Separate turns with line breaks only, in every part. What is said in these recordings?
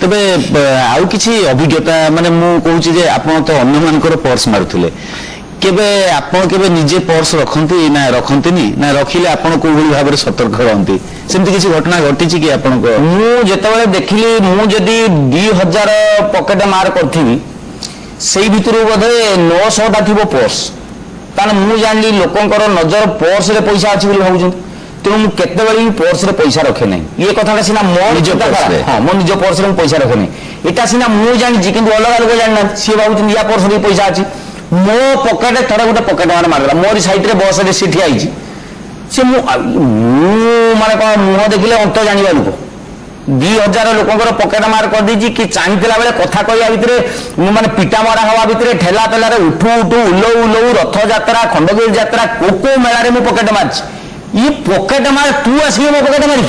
तेबे आउ किछि अभिज्ञता माने मु कहूछि जे आपण तो अन्य मानकर पर्स मारुथिले केबे आपण केबे निजे पर्स रखंती ना रखंतीनी ना रखिले आपण को भली भाबरे सतर्क रहंती सेमति किछि घटना घटिछि कि आपण को
मु जेतेबेले देखिली मु जदी 2000 पॉकेट मार करथिबी सेई भितरु बोधे 900 टा थिबो पर्स ताने मु जानली लोकंकर नजर पर्स रे पैसा अछि बोली भाबुछन तेणु मु केतेबेले भी पर्स रे पैसा रखे नै ये कथाटा सिना मो
निज पर्स रे
हां मो निज पर्स रे पैसा रखे नै एटा सिना मु जानि किंतु अलग अलग जानि सी भाबुछन या पर्स रे पैसा अछि मो पॉकेट थोड़ा गोटे पॉकेट मार मारला मोर साइड रे बस रे सीट आइछि से मु माने कोन मुह देखिले अंत जानिबा लोक 2000 लोकंकर पॉकेट मार कर दीची कि चाहितला बेले कथा कहया भितरे माने पिटा मारा हवा भितरे ठेला पेला रे उठू उठू उलो उलो रथ यात्रा खंडगिरी यात्रा कोको मेला रे मु पॉकेट मारछि ये पॉकेट मार तू आसी मो पॉकेट मारी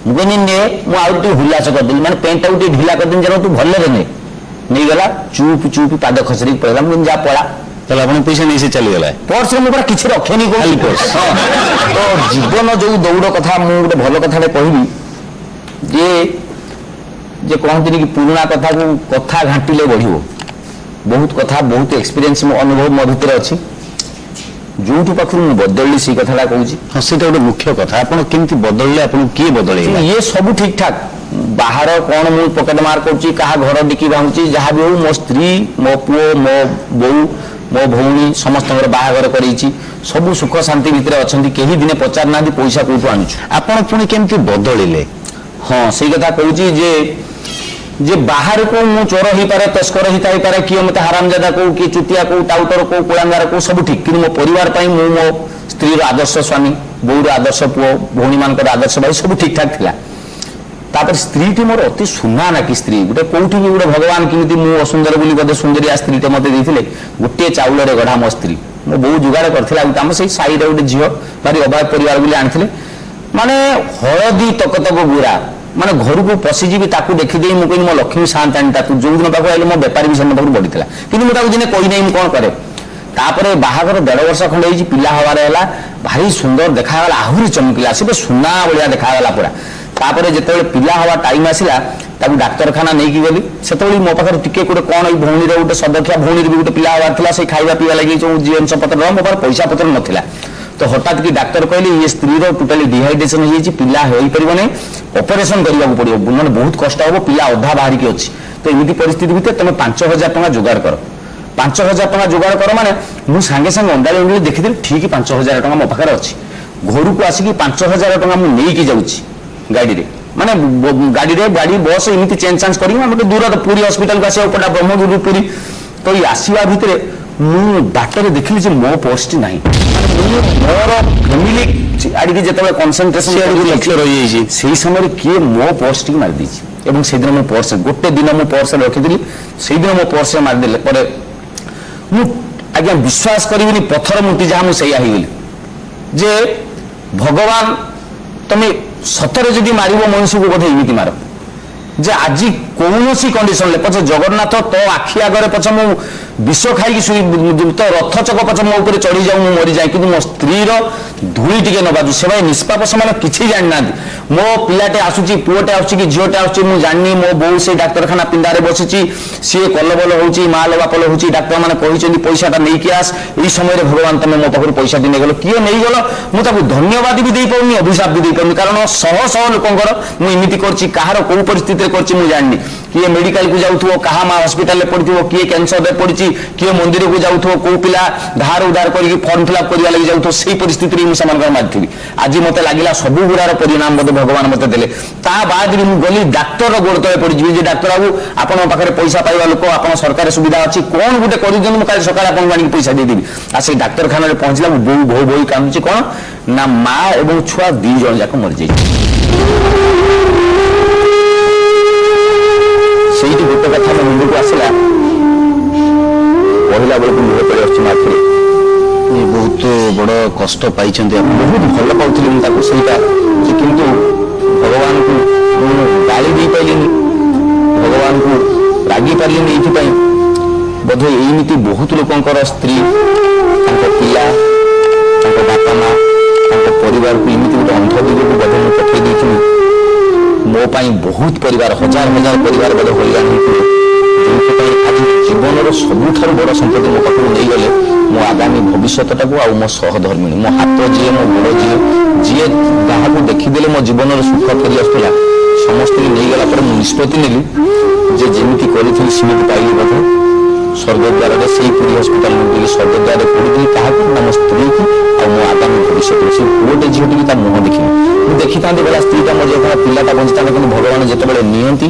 मु कहनी ने मु आउ तू हुलास कर देली माने पेंट आउ ढिला कर दिन जरो तू भले रे नहीं गला चुप चुप पाद खसरी पड़ला मु जा पड़ा
तले आपण पैसा नहीं से चली गला
पर्स रे मु पूरा किछि रखेनी को
खाली पर्स
तो जीवन जो दौड़ कथा मु गोटे भल कथा कहबी जे जे कहते कि पुराना कथा को कथा घाटिले बढ़िबो बहुत कथा बहुत एक्सपीरियंस मो अनुभव मो भितर अछि जोठु पाखु मु बदलली से कथाला कहूची
हां सेटा गोटे मुख्य कथा आपण केमति बदलले आपण के बदलैला
ये सब ठीक ठाक बाहर कौन मु पॉकेट मार करची कहा घर डिकी भांगची जहा भी हो मो स्त्री मो पुओ मो बहू मो भौणी समस्त बाहागर करैची सब सुख शांति भितर अछंती केही दिने पचार नादी पैसा कोठु आनुछु
आपण पुणी केमति बदलिले
हाँ से कथा कहूची जे बाहर को मु चोर ही पारे तस्कर ही थाई पारे किए मते हरामजादा को कि चुतिया को टाउटर को कुलांगार को सब ठीक कि मो परिवार पई मु मो स्त्री रो आदर्श स्वामी बौर आदर्श पुओ भौणी मानकर आदर्श भाई सब ठीक ठाक थिला तापर स्त्री टी मोर अति सुना ना कि स्त्री गोटे कोठी भी गोटे भगवान किमिति मु असुंदर बोली बदे सुंदरिया स्त्री टे मते देथिले गोटे चाउल रे गढा मो स्त्री मो बहु जुगाड़ करथिला हम सेई साई रे गोटे झियो बारी अभाव परिवार बोली आनथिले माने हळदी तक तक गुरा माने घर को पशिजी ताकू देखी दे मु मो लक्ष्मी शांतानीटा तू जो दिन पाखु आइले मो व्यापारी भी सन पाखु बढ़िथिला किंतु मु ताकू दिने कहि नै मु कोन करे तापरे बाहागर 1.5 वर्ष खंड होई पिला हवारे हला भारी सुंदर देखा गला आहुरी चमकिला से सुना बलिया देखा गला पूरा तापरे जेतेबेले पिला हवा टाइम आसिला ताकू डाक्तरखाना नै की गली सेतेबेले मो पाखर टिके कोटे कोन ई भौणी रे गोटे सदख्या भौणी रे गोटे पिला हवा थिला से खाइबा पिया लागि जो जीवन पत्र मो पर पैसा पत्र नथिला तो हठात की डाक्तर कहले ये स्त्री रो टोटली डिहाइड्रेशन हो जी पिला होई परिबो नै ऑपरेशन करबा पड़िबो माने बहुत कष्ट होबो पिला अधा बाहरी के अछि तो एमिति परिस्थिति भितर तमे 5000 टका जुगाड़ करो 5000 टका जुगाड़ करो माने मु संगे संगे अंडाले अंडाले देखिदिल ठीक 5000 टका मो पाखर अछि घर को आसी 5000 टका मु नै की जाउछि गाड़ी रे माने गाड़ी बस एमिति चेंज चांस करी हम दूर पूरी हॉस्पिटल का से पड़ा ब्रह्मगिरी पूरी तो ये आसीबा भितरे मु बाटरे देखिली जे मो पोस्ट नाही मोर फैमिली आड़ी जेतबे कंसंट्रेशन आड़ी लक्ष्य रही जाई सेही समय किए मो पोस्ट की मार दीची एवं से दिन मो पर्स गोटे दिन मो पर्स रखि दिली सेही दिन मो पर्स मार देले परे मु आज्ञा विश्वास करिबिनी पत्थर मुटी जहा मु सेया ही गेली जे भगवान तमे सतरे जदी मारिबो मनुष्य को बोधे इमिति मारो जे आज कौनसी कंडीशन ले पछे जगन्नाथ तो आखि आगरे पछे मु विष खाई तो रथ चक पछे मो ऊपर चढ़ी जाऊ मु मरी जाए किंतु मो स्त्री रो धूली टिके न बाजू से भाई निष्पाप समान किछि जानि ना मो पिलाटे आसुची पुओटे आसुची कि झियोटे आसुची मु जाननी मो बहू से डाक्तरखाना पिंडारे बसिची सी कलबल होउची माल बापल होउची डाक्टर माने कहिचंदी पैसाटा नै कि आस एई समय रे भगवान तमे मो पाखर पैसा दिने गेलो किए नै गेलो मु ताकू धन्यवाद भी देई पउनी अभिशाप भी देई पउनी कारण शह शह लोकंकर मु इमिति करची काहार को परिस्थिति करची मु जाननी किए मेडिकल को जाउथो कहा मा हॉस्पिटल ले पड़िथो किए कैंसर रे पड़िची किए मंदिर को जाउथो को पिला धार उधार करके फॉर्म फिलअप करिया लागि जाउथो सेही परिस्थिति रे मु समानकर मारथिबी आज मते लागिला सब गुरार परिणाम मते भगवान मते देले ता बाद रे मु गली डाक्टर रो गोड़ तळे पड़िजी जे डाक्टर बाबू आपन पाखरे पैसा पाइबा लोक आपन सरकारी सुविधा अछि कोन गुटे करि जन मु काल सकाळ आपन मानी पैसा दे देबी आ से डाक्तरखाना रे पहुंचला मु बहु बहु बहु कामची कोन ना मां एवं छुआ दी जण जाक मर जाई सेठी गोटे कथा मो मुंड को आसिला पहिला बेले मुझे पड़े अच्छी माथि
ये बहुत बड़ कष्ट पाई
बहुत भल पाउथली मु ताको सेटा किंतु भगवान को गाली दे पाइलिनी भगवान को रागी पारिलिनी एथि पई बोधे एमिति बहुत लोकंकर स्त्री तांको पिला तांको बापा मां तांको परिवार को एमिति गोटे अंध दिग को बोधे पठे देछि ମୋ ପାଇଁ ବହୁତ ପରିବାର ହଜାର ହଜାର ପରିବାର ବୋଧେ ହଇରାଣ ହେଇଥିଲେ, ଯେଉଁଥିପାଇଁ ଆଜି ଜୀବନର ସବୁଠାରୁ ବଡ଼ ସମ୍ପତ୍ତି ମୋ ପାଖରୁ ନେଇଗଲେ ମୋ ଆଗାମୀ ଭବିଷ୍ୟତଟାକୁ ଆଉ ମୋ ସହଧର୍ମିଣୀ, ମୋ ହାତ ଯିଏ, ମୋ ଗୋଡ଼ ଯିଏ, ଯିଏ ଯାହାକୁ ଦେଖିଦେଲେ ମୋ ଜୀବନର ସୁଖ ଫେରି ଆସୁଥିଲା, ସମସ୍ତଙ୍କୁ ନେଇଗଲା ପରେ ମୁଁ ନିଷ୍ପତ୍ତି ନେଲି ଯେ ଯେମିତି କରିଥିଲି ସେମିତି ପାଇଲି ବୋଧେ ସ୍ୱର୍ଗଦ୍ୱାରରେ, ସେଇ ପୁରୀ ହସ୍ପିଟାଲ ନେଇକି ସ୍ୱର୍ଗଦ୍ୱାରରେ ପଡ଼ିଥିଲି। କାହାକୁ ନା ମୋ ସ୍ତ୍ରୀକୁ ଆଉ ମୋ ଆଗାମୀ ଭବିଷ୍ୟତରେ। ସେ ପୁଅଟେ ଝିଅଟିକି ତା ମୁହଁ ଦେଖିନି। ମୁଁ ଦେଖିଥାନ୍ତି ବେলা ସ୍ତ୍ରୀଟା ମୋ ଯେତେବେଳେ ପିଲାଟା ବଞ୍ଚିଥାନ୍ତା, କିନ୍ତୁ ଭଗବାନ ଯେତେବେଳେ ନିଅନ୍ତି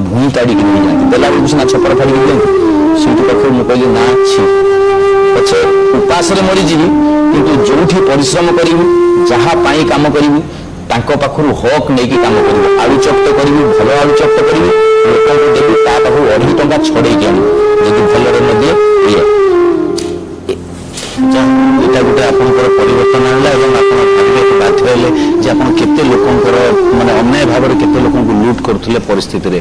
ଭୂଇଁ ତାଡ଼ିକି ନେଇଯାଆନ୍ତି। ଦେଲା ବେଳକୁ ସିନା ଛପର ଫାଡ଼ିକି ଦିଅନ୍ତି। ସେଇଠି ପାଖରୁ ମୁଁ କହିଲି ନା ଛି, ପଛେ ଉପାସରେ ମରିଯିବି, କିନ୍ତୁ ଯୋଉଠି ପରିଶ୍ରମ କରିବି, ଯାହା ପାଇଁ କାମ କରିବି, ତାଙ୍କ ପାଖରୁ ହକ୍ ନେଇକି କାମ କରିବି। ଆଳୁ ଚକ୍ଟ କରିବି, ଭଲ ଆଳୁ ଚକ୍ଟ କରିବି, ଲୋକଙ୍କୁ ଦେବି, ତା ପାଖରୁ 2.5 ଟଙ୍କା ଛଡ଼େଇକି ଆଣିବି। ଯଦି ଭଲରେ ନ ଦିଏ ଇଏ
ଏଇଟା ଗୋଟେ ଆପଣଙ୍କର ପରିବର୍ତ୍ତନ ହେଲା ଏବଂ ଆପଣ ଭାବିବାକୁ ବାଧ୍ୟ ହେଲେ ଯେ ଆପଣ କେତେ ଲୋକଙ୍କର ମାନେ ଅନ୍ୟାୟ ଭାବରେ କେତେ ଲୋକଙ୍କୁ ଲୁଟ୍ କରୁଥିଲେ ପରିସ୍ଥିତିରେ।